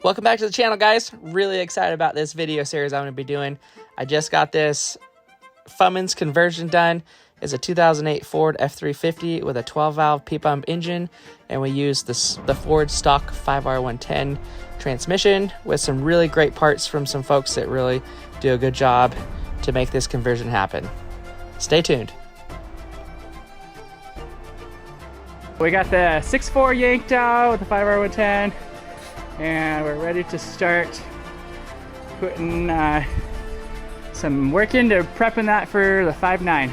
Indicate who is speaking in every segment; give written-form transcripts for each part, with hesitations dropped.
Speaker 1: Welcome back to the channel, guys. Really excited about this video series I'm going to be doing. I just got this FUMMINS conversion done. It's a 2008 Ford F350 with a 12-valve P-pump engine, and we used the Ford stock 5R110 transmission with some really great parts from some folks that really do a good job to make this conversion happen. Stay tuned. We got the 6.4 yanked out with the 5R110, and we're ready to start putting some work into prepping that for the 5.9.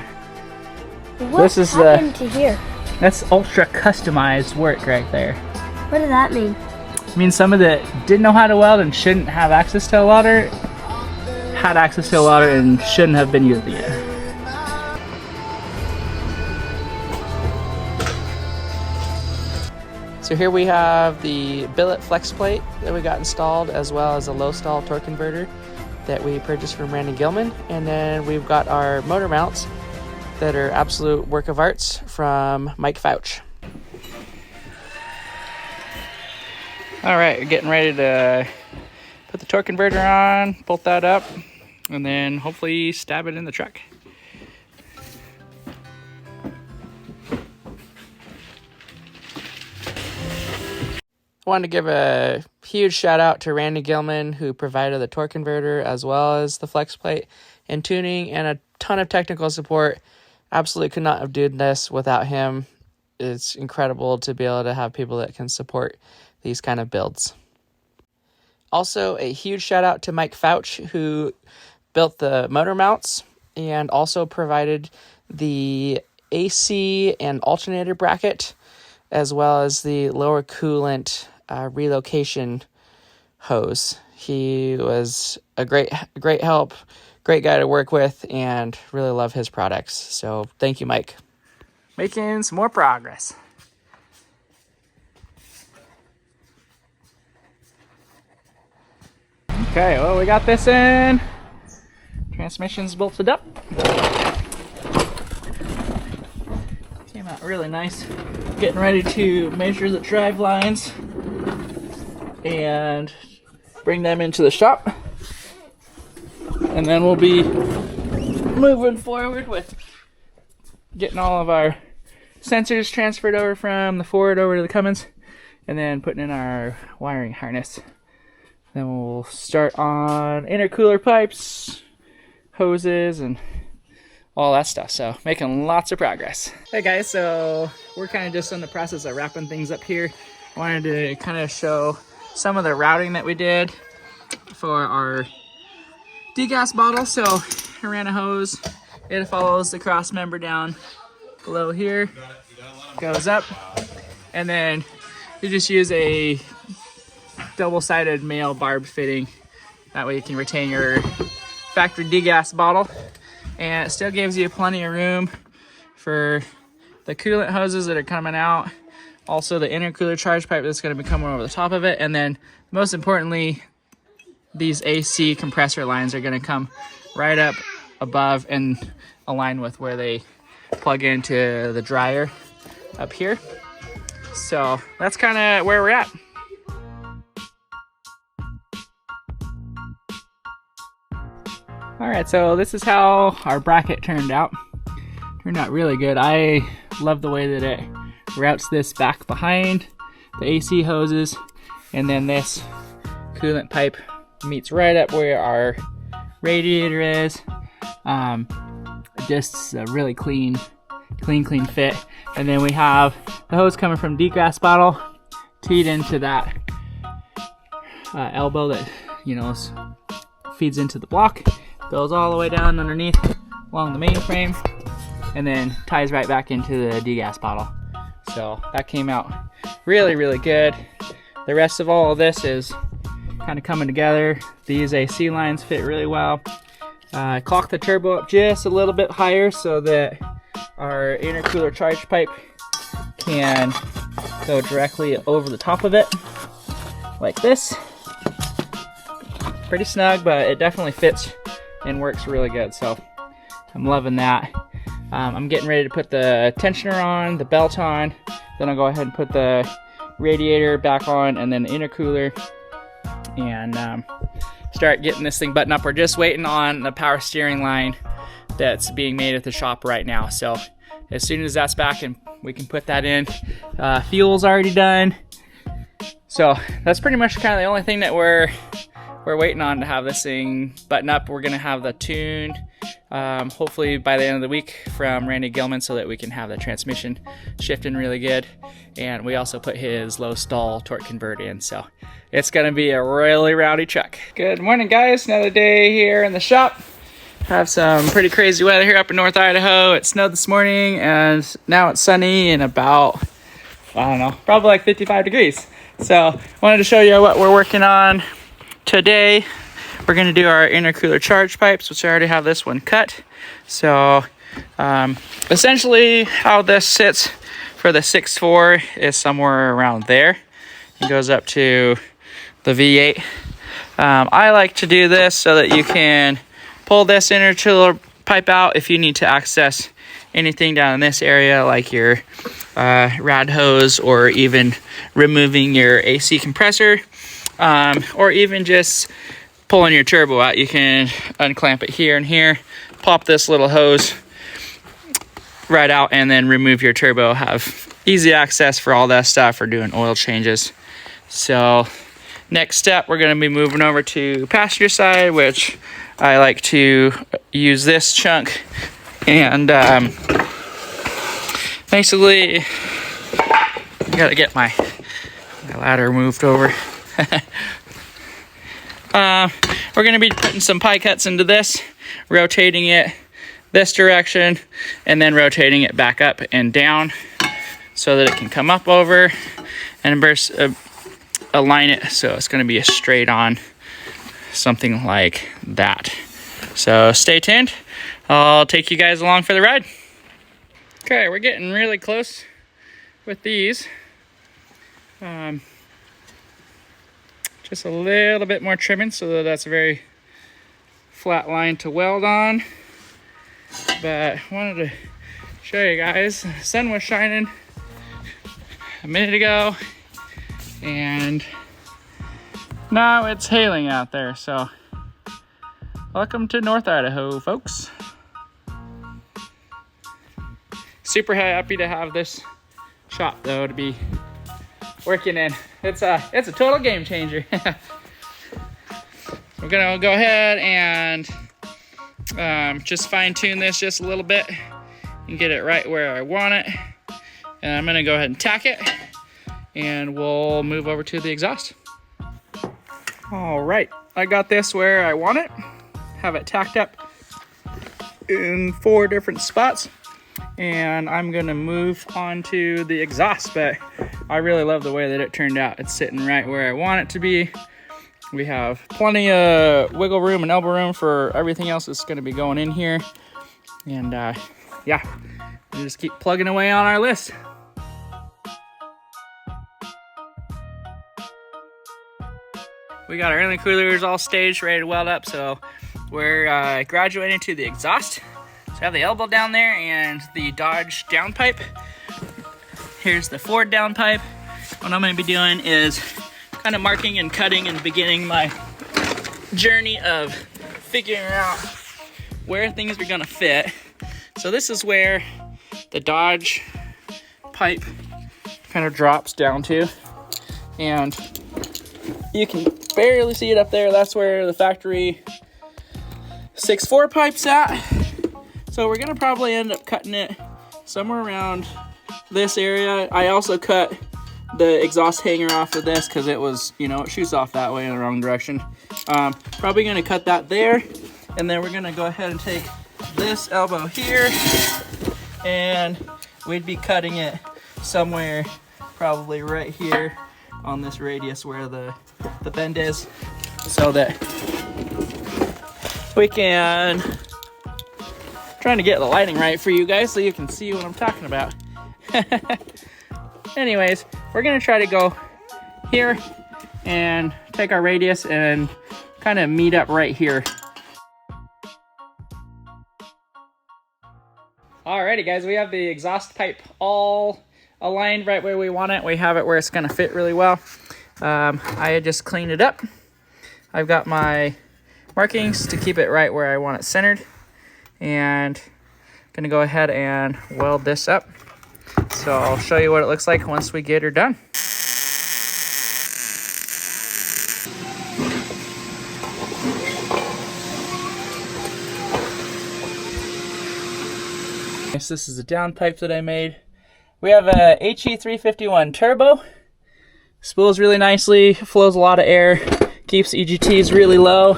Speaker 2: What happened to here?
Speaker 1: That's ultra customized work right there.
Speaker 2: What does that mean?
Speaker 1: It means someone that didn't know how to weld and shouldn't have access to a welder had access to a welder and shouldn't have been using it. So here we have the Billet Flex Plate that we got installed, as well as a low stall torque converter that we purchased from Randy Gillam. And then we've got our motor mounts that are absolute work of arts from Fuchs. All right, we're getting ready to put the torque converter on, bolt that up, and then hopefully stab it in the truck. I wanted to give a huge shout out to Randy Gilman, who provided the torque converter as well as the flex plate and tuning and a ton of technical support. Absolutely could not have done this without him. It's incredible to be able to have people that can support these kind of builds. Also, a huge shout out to Mike Fuchs, who built the motor mounts and also provided the AC and alternator bracket, as well as the lower coolant relocation hose. He was a great help, great guy to work with, and really love his products. So thank you, Mike. Making some more progress. Okay, well, we got this in. Transmission's bolted up. Came out really nice. Getting ready to measure the drive lines and bring them into the shop. And then we'll be moving forward with getting all of our sensors transferred over from the Ford over to the Cummins, and then putting in our wiring harness. Then we'll start on intercooler pipes, hoses, and all that stuff. So making lots of progress. Hey guys, so we're kind of just in the process of wrapping things up here. I wanted to kind of show some of the routing that we did for our degas bottle. So I ran a hose. It follows the cross member down below here, goes up, and then you just use a double-sided male barb fitting. That way you can retain your factory degas bottle, and it still gives you plenty of room for the coolant hoses that are coming out, also the intercooler charge pipe that's going to be coming over the top of it, and then most importantly, these AC compressor lines are going to come right up above and align with where they plug into the dryer up here. So that's kind of where we're at. All right, so this is how our bracket turned out. Turned out really good. I love the way that it routes this back behind the AC hoses, and then this coolant pipe meets right up where our radiator is. Just a really clean fit. And then we have the hose coming from degas bottle teed into that elbow that, you know, feeds into the block. Goes all the way down underneath along the main frame, and then ties right back into the degas bottle. So that came out really, really good. The rest of all of this is kind of coming together. These AC lines fit really well. Clocked the turbo up just a little bit higher so that our intercooler charge pipe can go directly over the top of it, like this. Pretty snug, but it definitely fits and works really good, so I'm loving that. I'm getting ready to put the tensioner on, the belt on, then I'll go ahead and put the radiator back on, and then the intercooler, and start getting this thing buttoned up. We're just waiting on the power steering line that's being made at the shop right now. So as soon as that's back and we can put that in, fuel's already done. So that's pretty much kind of the only thing that we're waiting on to have this thing button up. We're gonna have the tune hopefully by the end of the week from Randy Gillam, so that we can have the transmission shifting really good. And we also put his low stall torque converter in, so it's gonna be a really rowdy truck. Good morning, guys. Another day here in the shop. Have some pretty crazy weather here up in North Idaho. It snowed this morning and now it's sunny and about, I don't know, probably like 55 degrees. So wanted to show you what we're working on today. We're going to do our intercooler charge pipes, which I already have this one cut. So essentially how this sits for the 6.4 is somewhere around there. It goes up to the V8. I like to do this so that you can pull this intercooler pipe out if you need to access anything down in this area, like your rad hose, or even removing your AC compressor, or even just pulling your turbo out. You can unclamp it here and here, pop this little hose right out, and then remove your turbo. Have easy access for all that stuff, for doing oil changes. So next step, we're going to be moving over to passenger side, which I like to use this chunk. And basically, I gotta get my ladder moved over. We're gonna be putting some pie cuts into this, rotating it this direction, and then rotating it back up and down so that it can come up over and align it so it's gonna be a straight on, something like that. So stay tuned. I'll take you guys along for the ride. Okay, we're getting really close with these. Just a little bit more trimming so that that's a very flat line to weld on. But I wanted to show you guys, the sun was shining a minute ago and now it's hailing out there. So welcome to North Idaho, folks. Super happy to have this shop though to be working in. It's a total game changer. We're gonna go ahead and just fine tune this just a little bit and get it right where I want it. And I'm gonna go ahead and tack it, and we'll move over to the exhaust. All right, I got this where I want it. Have it tacked up in 4 different spots, and I'm gonna move on to the exhaust. But I really love the way that it turned out. It's sitting right where I want it to be. We have plenty of wiggle room and elbow room for everything else that's gonna be going in here. And yeah, we'll just keep plugging away on our list. We got our intercoolers all staged, ready to weld up, so we're graduating to the exhaust. So I have the elbow down there and the Dodge downpipe. Here's the Ford downpipe. What I'm going to be doing is kind of marking and cutting and beginning my journey of figuring out where things are going to fit. So this is where the Dodge pipe kind of drops down to, and you can barely see it up there. That's where the factory 6.4 pipe's at. So we're gonna probably end up cutting it somewhere around this area. I also cut the exhaust hanger off of this because it was, you know, it shoots off that way in the wrong direction. Probably gonna cut that there, and then we're gonna go ahead and take this elbow here, and we'd be cutting it somewhere probably right here on this radius where the bend is, so that we can, trying to get the lighting right for you guys so you can see what I'm talking about. Anyways, we're gonna try to go here and take our radius and kind of meet up right here. Alrighty guys, we have the exhaust pipe all aligned right where we want it. We have it where it's gonna fit really well. I just cleaned it up I've got my markings to keep it right where I want it centered, and I'm gonna go ahead and weld this up. So I'll show you what it looks like once we get her done. So this is the downpipe that I made. We have a HE351 turbo. Spools really nicely, flows a lot of air, keeps EGTs really low.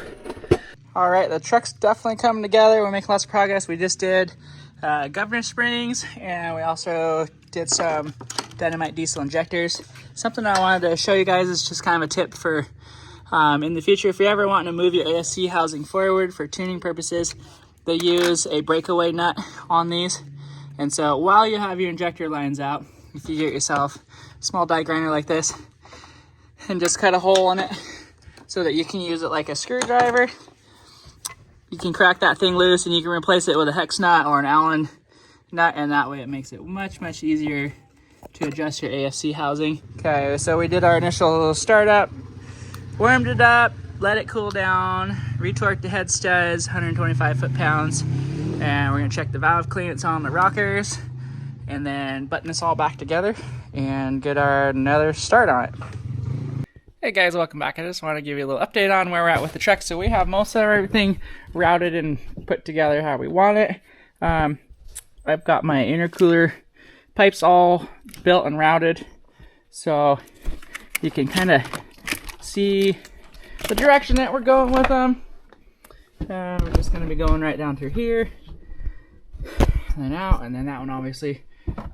Speaker 1: All right, the truck's definitely coming together. We're making lots of progress. We just did governor springs, and we also did some dynamite diesel injectors. Something I wanted to show you guys is just kind of a tip for in the future. If you're ever wanting to move your ASC housing forward for tuning purposes, they use a breakaway nut on these. And so while you have your injector lines out, if you get yourself a small die grinder like this and just cut a hole in it so that you can use it like a screwdriver, you can crack that thing loose and you can replace it with a hex nut or an Allen nut, and that way it makes it much easier to adjust your AFC housing. Okay, so we did our initial startup, warmed it up, let it cool down, retorqued the head studs, 125 foot-pounds, and we're gonna check the valve clearance on the rockers, and then button this all back together and get another start on it. Hey guys, welcome back. I just want to give you a little update on where we're at with the truck. So we have most of everything routed and put together how we want it. I've got my intercooler pipes all built and routed, so you can kind of see the direction that we're going with them. We're just going to be going right down through here and then out, and then that one obviously.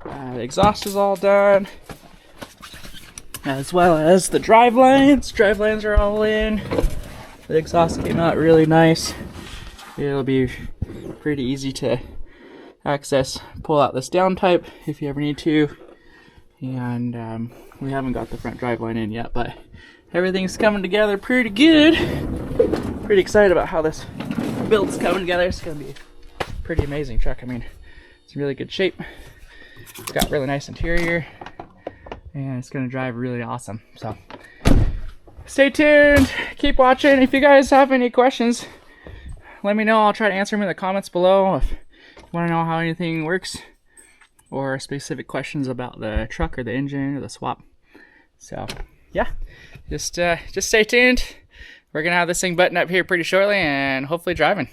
Speaker 1: The exhaust is all done, as well as the drive lines. Drive lines are all in. The exhaust came out really nice. It'll be pretty easy to access, pull out this down type if you ever need to. And we haven't got the front drive line in yet, but everything's coming together pretty good. Pretty excited about how this build's coming together. It's gonna be a pretty amazing truck. I mean, it's in really good shape. It's got really nice interior, and it's gonna drive really awesome. So stay tuned, keep watching. If you guys have any questions, let me know. I'll try to answer them in the comments below. If you want to know how anything works, or specific questions about the truck or the engine or the swap. So yeah, just stay tuned. We're gonna have this thing buttoned up here pretty shortly and hopefully driving.